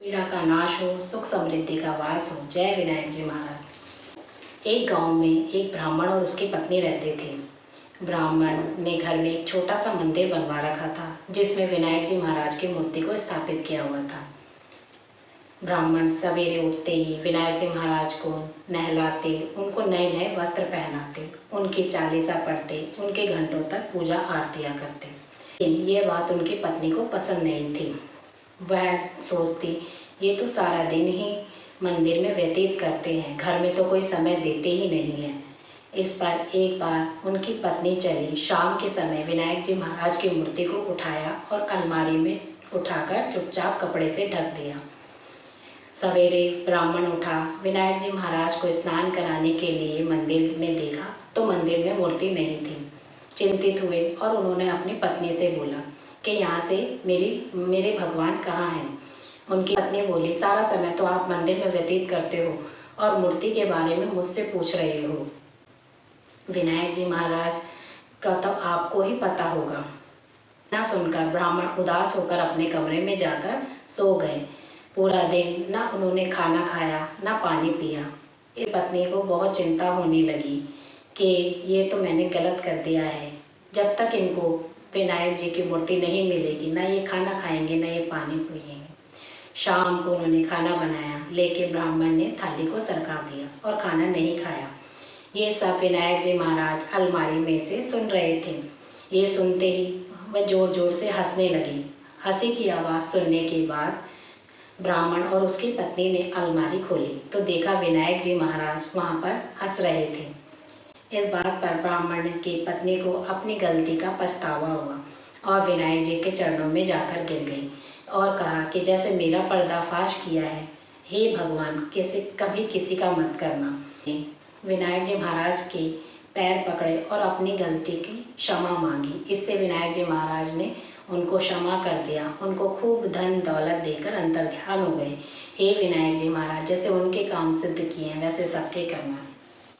पीड़ा का नाश हो, सुख समृद्धि का वास हो। जय विनायक जी महाराज। एक गांव में एक ब्राह्मण और उसकी पत्नी रहते थे। ब्राह्मण ने घर में एक छोटा सा मंदिर बनवा रखा था, जिसमें विनायक जी महाराज की मूर्ति को स्थापित किया हुआ था। ब्राह्मण सवेरे उठते ही विनायक जी महाराज को नहलाते, उनको नए नए वस्त्र पहनाते, उनकी चालीसा पढ़ते, उनके घंटों तक पूजा आरतियाँ करते। लेकिन ये बात उनकी पत्नी को पसंद नहीं थी। वह सोचती, ये तो सारा दिन ही मंदिर में व्यतीत करते हैं, घर में तो कोई समय देते ही नहीं है। इस पर एक बार उनकी पत्नी चली, शाम के समय विनायक जी महाराज की मूर्ति को उठाया और अलमारी में उठाकर चुपचाप कपड़े से ढक दिया। सवेरे ब्राह्मण उठा, विनायक जी महाराज को स्नान कराने के लिए मंदिर में देखा तो मंदिर में मूर्ति नहीं थी। चिंतित हुए और उन्होंने अपनी पत्नी से बोला कि यहाँ से मेरे भगवान कहाँ हैं। उनकी पत्नी बोली, सारा समय तो आप मंदिर में व्यतीत करते हो और मूर्ति के बारे में मुझसे पूछ रहे हो। विनायक जी महाराज का तो आपको ही पता होगा। ना सुनकर ब्राह्मण उदास होकर अपने कमरे में जाकर सो गए। पूरा दिन ना उन्होंने खाना खाया, ना पानी पिया। इस पत्नी को बहुत चिंता होने लगी कि ये तो मैंने गलत कर दिया है। जब तक इनको विनायक जी की मूर्ति नहीं मिलेगी, ना ये खाना खाएंगे, ना ये पानी पिएंगे। शाम को उन्होंने खाना बनाया, लेकिन ब्राह्मण ने थाली को सरका दिया और खाना नहीं खाया। ये सब विनायक जी महाराज अलमारी में से सुन रहे थे। ये सुनते ही वह जोर जोर से हंसने लगी। हंसी की आवाज़ सुनने के बाद ब्राह्मण और उसकी पत्नी ने अलमारी खोली तो देखा विनायक जी महाराज वहाँ पर हंस रहे थे। इस बात पर ब्राह्मण की पत्नी को अपनी गलती का पछतावा हुआ और विनायक जी के चरणों में जाकर गिर गई और कहा कि जैसे मेरा पर्दाफाश किया है, हे भगवान, कभी किसी का मत करना। विनायक जी महाराज के पैर पकड़े और अपनी गलती की क्षमा मांगी। इससे विनायक जी महाराज ने उनको क्षमा कर दिया। उनको खूब धन दौलत देकर अंतर्ध्यान हो गए। हे विनायक जी महाराज, जैसे उनके काम सिद्ध किए हैं वैसे सबके करना।